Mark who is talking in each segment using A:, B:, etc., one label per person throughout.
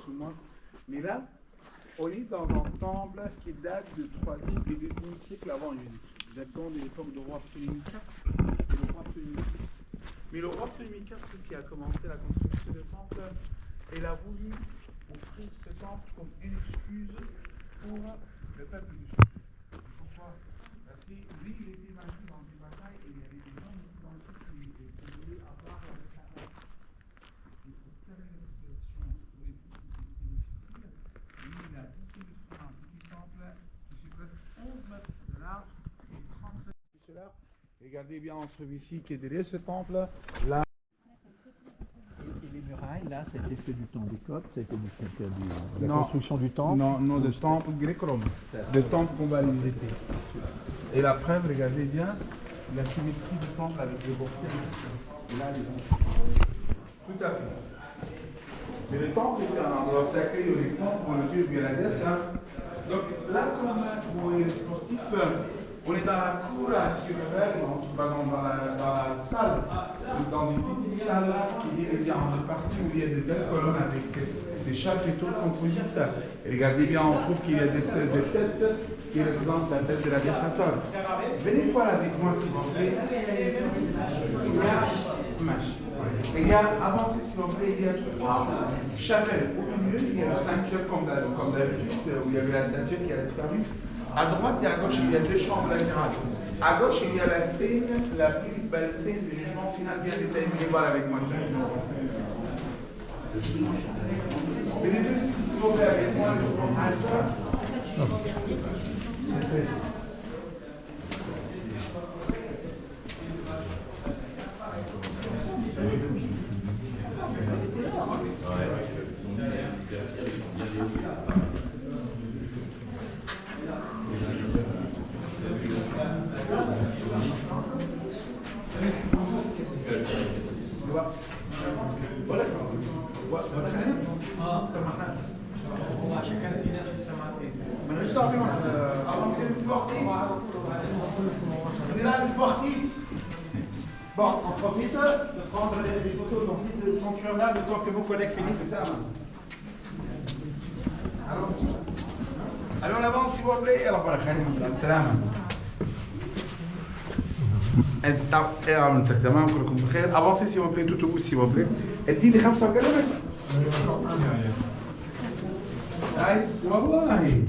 A: tout le monde. Mais là, on est dans un temple qui date du 3e et 2e siècle avant Jésus-Christ. Exactement de l'époque du roi Ptolemy IV et le roi Ptolemy IV. Mais le roi Ptolemy IV, qui a commencé la construction du temple, il a voulu offrir ce temple comme une excuse pour le peuple du Sud. Pourquoi? Parce que lui, il était vaincu dans des batailles et il y avait des gens ici dans le sud qui voulaient avoir le Kaaba. Et pour telle situation politique qui était difficile, lui, il a décidé de faire un petit temple qui fait presque 11 mètres de large et 37 mètres de large. Regardez bien entre ici qui est derrière ce temple, là.
B: Et les murailles, là, ça a été fait du temps des Coptes, ça a été de la construction du temple.
A: Non, le temple grec-romain. Le temple qu'on va visiter. Et la preuve, regardez bien, la symétrie du temple avec les portails. Là, les gens. Tout à fait. Mais le temple était un endroit sacré uniquement pour le dieu de la déesse. Donc là, comme vous voyez les sportifs, on est dans la cour à Cirevel, par exemple dans la salle, dans une petite salle là, qui est divisée en deux parties où il y a des belles colonnes avec des chapiteaux composites. Et regardez bien, on trouve qu'il y a des têtes qui représentent la tête de la déesse Hathor. Venez voir avec moi s'il vous plaît. Il y a, avancez s'il vous plaît, il y a trois chapelles. Au milieu, il y a le sanctuaire comme d'habitude, où il y avait la statue qui a disparu. À droite et à gauche, il y a deux chambres latérales. À gauche, il y a la scène, la plus belle scène du jugement final bien détaillé. Venez voir avec moi, s'il vous plaît. C'est les deux, s'il vous plaît, avec moi. On est là, les sportifs.
B: Bon, on profite de prendre des photos dans ce sanctuaire-là, le temps que vos collègues finissent.
A: C'est ça. Allons en avant, s'il vous plaît. Alors, voilà, salam. Avancez, s'il vous plaît, tout au bout, s'il vous plaît. Elle dit des 500 km. هاي والله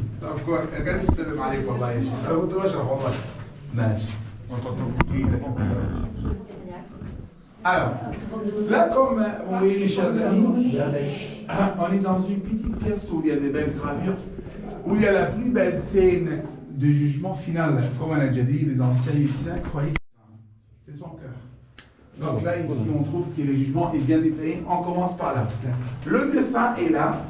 A: قال السلام عليك والله يا شيخ انا كنت بشرح والله ماشي alors là comme vous voyez les chers amis on est dans une petite pièce où il y a des belles gravures où il y a la plus belle scène de jugement final comme on a déjà dit les anciens égyptiens croyaient c'est son cœur. Donc là ici on trouve que le jugement est bien détaillé. On commence par là. Le défunt est là.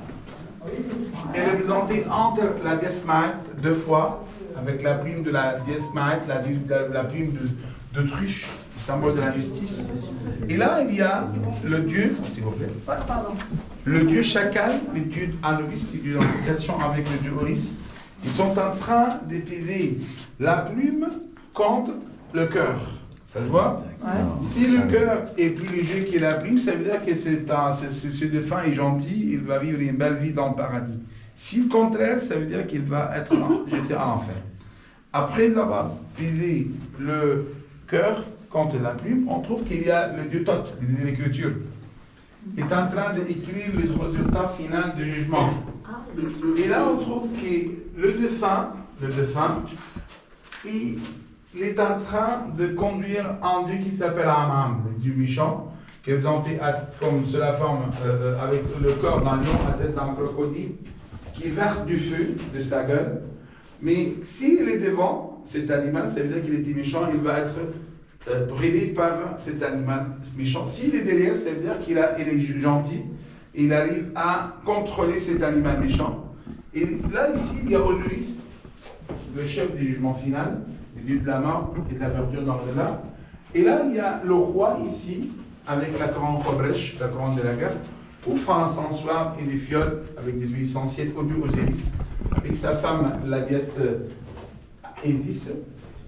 A: Est représenté entre la déesse Maat deux fois, avec la plume de la déesse Maat, la plume de truche, le symbole de la justice. Et là, il y a le dieu, s'il vous plaît, le dieu Chacal, le dieu Anubis, c'est une identification avec le dieu Horus. Ils sont en train d'épaiser la plume contre le cœur. Ça se voit? Ouais. Si le cœur est plus léger que la plume, ça veut dire que ce défunt est gentil, il va vivre une belle vie dans le paradis. Si le contraire, ça veut dire qu'il va être jeté à l'enfer. Après avoir pesé le cœur contre la plume, on trouve qu'il y a le dieu Thoth, de l'écriture. Il est en train d'écrire le résultat final du jugement. Et là, on trouve que le défunt, il est en train de conduire un dieu qui s'appelle Amam, le dieu méchant, qui est présenté comme cela forme avec le corps d'un lion, la tête d'un crocodile, qui verse du feu de sa gueule. Mais s'il est devant cet animal, ça veut dire qu'il était méchant, il va être brûlé par cet animal méchant. S'il est derrière, ça veut dire qu'il est gentil, et il arrive à contrôler cet animal méchant. Et là, ici, il y a Osiris, le chef du jugement final, le dieu de la mort et de la verdure dans le delà. Et là, il y a le roi ici, avec la couronne Khobrech, la couronne de la guerre, offrant l'encensoir et les fioles avec des huiles essentielles au dieu Osiris, avec sa femme, la déesse Isis.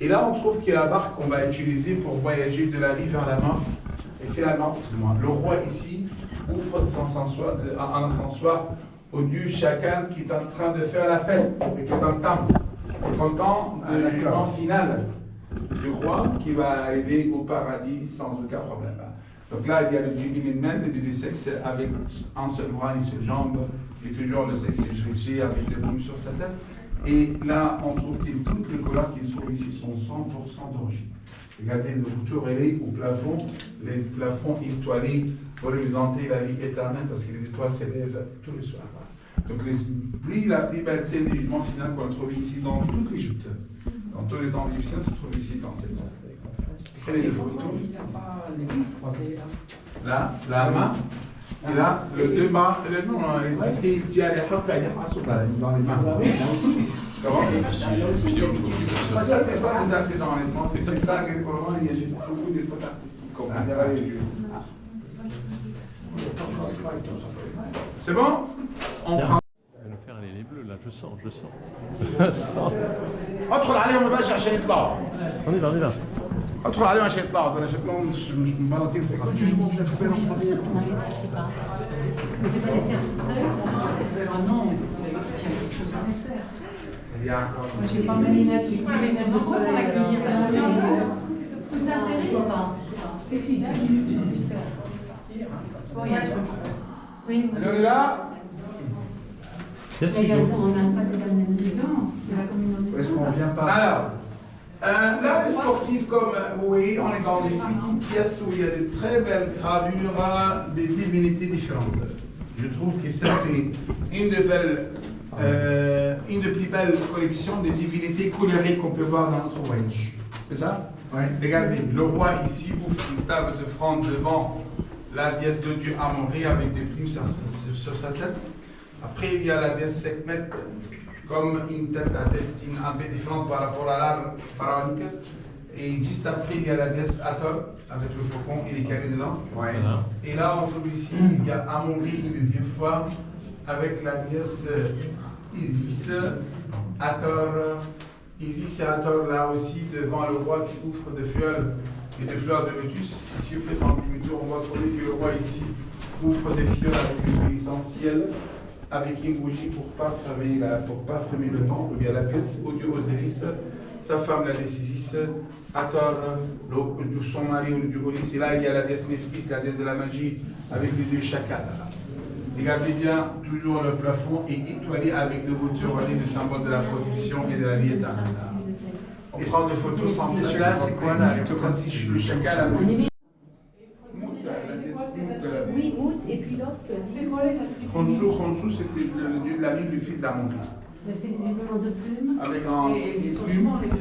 A: Et là, on trouve qu'il y a la barque qu'on va utiliser pour voyager de la vie vers la mort. Et finalement, le roi ici ouvre un encensoir au dieu chacal qui est en train de faire la fête, et qui est en temple, content de jugement final du roi qui va arriver au paradis sans aucun problème. Donc là, il y a le dieu Imen, le dieu du sexe, avec un seul bras, une seule jambe, et toujours le sexe expressé avec les plumes sur sa tête. Et là, on trouve que toutes les couleurs qui sont ici sont 100% d'origine. Regardez, le retour est au plafond, les plafonds étoilés pour représenter la vie éternelle parce que les étoiles s'élèvent tous les soirs. Donc la plus belle scène du jugement final qu'on trouve ici dans toute l'Égypte. Dans tous les temps égyptiens se trouve ici dans cette salle. Prenez les photos.
C: Il n'y a pas les bras croisés là.
A: Là, la main. Et là, le deux mains. Non, parce qu'il y a les haqqa, il y a dans les mains. Ça n'est pas des artistes honnêtement, c'est ça, agricolement, il y a beaucoup de fautes artistiques, comme on dirait les vieux. C'est bon? On prend.
D: Elle va faire les bleus là, je sens.
A: ادخل عليهم يا باشا عشان يطلعوا.
D: On y va.
A: ادخل عليهم عشان يطلعوا، انا شكلهم مش مبلطين في الحرب.
E: Mais c'est pas les serres tout seuls.
C: Ah non, il y a quelque chose à laisser.
A: Il y a
C: Moi, j'ai pas mes lunettes, j'ai pas mes lunettes de soleil. Si, c'est bon, il y a un truc.
E: Oui,
A: on est là.
E: on n'a pas de non, c'est la communauté.
B: Est-ce qu'on vient pas?
A: Alors, là, les sportifs, comme vous voyez, on est dans une petite pièce où il y a de très belles gravures des divinités différentes. Je trouve que ça, c'est une des plus belles collections de divinités colorées qu'on peut voir dans notre voyage. C'est ça?
B: Oui.
A: Regardez, le roi ici ouvre une table de fronde devant la déesse de Dieu Amoré avec des plumes sur sa tête. Après, il y a la déesse Sekhmet, comme une tête à tête un peu différente par rapport à l'art pharaonique. Et juste après, il y a la déesse Hathor avec le faucon et les carrés dedans.
B: Ouais.
D: Voilà.
A: Et là, on trouve ici, il y a Amoré une deuxième fois avec la déesse Isis, Hathor. Isis et Hathor là aussi devant le roi qui ouvre des fleurs et des fleurs de lotus. Ici, vous faites un demi-tour, on va trouver que le roi ici ouvre des fleurs avec des huiles essentielles, avec une bougie pour parfumer le temple, il y a la pièce au dieu Osiris, sa femme la déesse Isis, Hathor, son mari le dieu Horus, et là il y a la déesse Nephthys, la déesse de la magie, avec le dieu Chacal. Regardez bien, toujours le plafond est étoilé avec de hauteurs ornées de symboles de la protection et de la vie éternelle. On prend des photos sans
B: Et celui-là, c'est quoi là?
A: C'est le chacal à
E: Oui, Mout, et puis l'autre,
C: C'est quoi les attributs?
A: Khonsou, c'était le dieu de la vie, le fils d'Amon.
E: c'est visiblement deux plumes.
A: Avec
C: Et ils sont
A: une
C: souvent les deux.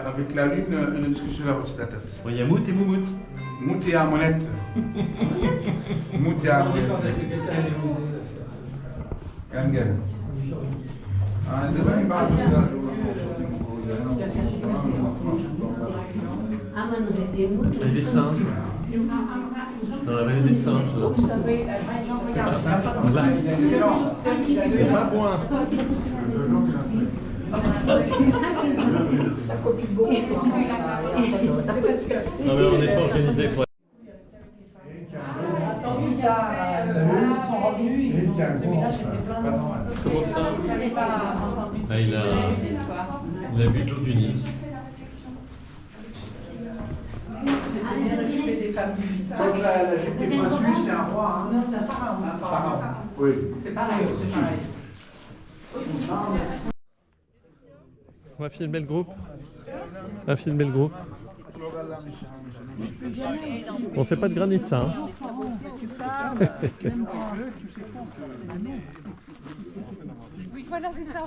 A: avec la lune, une discussion là au-dessus de la tête.
D: Il y a Mout et Moumout.
A: Mout et Amonette. Mout et Amonette. Ganga. Ah, c'est pas une barre de ça.
E: Amon et Mout.
D: Il y a des singes. Dans la vallée des singes là.
C: Vous savez, Jean, regarde ça.
D: Là. C'est pas loin.
C: Ça copie beaucoup. Parce que.
D: Non mais on n'est pas organisé pour.
C: Plus tard, ils sont revenus, ils ont, le village était plein d'enfants.
D: Comment ça? Ah, il a bu de l'eau du Nil.
C: C'était bien occupé des femmes du village.
B: Donc la jupe des pointus, c'est un roi, hein?
C: Non, c'est un pharaon.
B: Pharaon. Oui.
C: C'est pareil, c'est pareil.
D: On va filmer le groupe. On va filmer le groupe. On fait pas de granit ça. Hein.
F: Oui, voilà, c'est ça.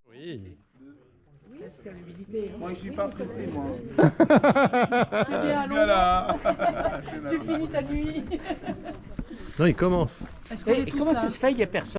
D: Oui.
A: Moi, je suis pas pressé, moi.
F: Voilà. Tu finis ta nuit.
D: Non, il commence.
F: Et comment ça se fait, il n'y a personne?